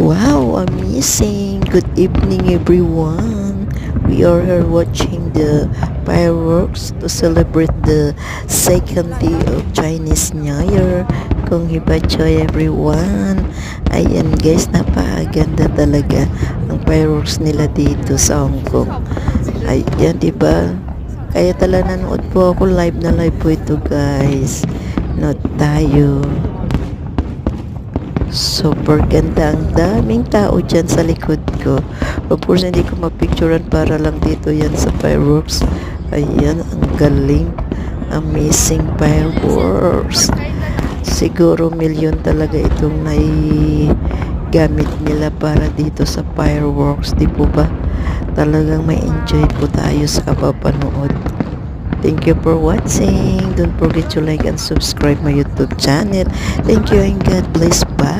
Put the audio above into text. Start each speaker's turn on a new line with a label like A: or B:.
A: Wow, amazing! Good evening, everyone. We are here watching the fireworks to celebrate the second day of Chinese New Year. Kung hibachoy, everyone. Ayan guys, napakaganda talaga ang fireworks nila dito sa Hong Kong. Ayan, diba? Kaya talaga nanood po ako, live na live po ito guys. Note tayo. Super ganda. Ang daming tao dyan sa likod ko. Of course, hindi ko mapicturean para lang dito yan sa fireworks. Ayan, ang galing. Amazing fireworks. Siguro milyon talaga itong gamit nila para dito sa fireworks. Di po ba? Talagang may enjoy po tayo sa kapapanood. Thank you for watching. Don't forget to like and subscribe my YouTube channel. Thank you and God bless. Bye.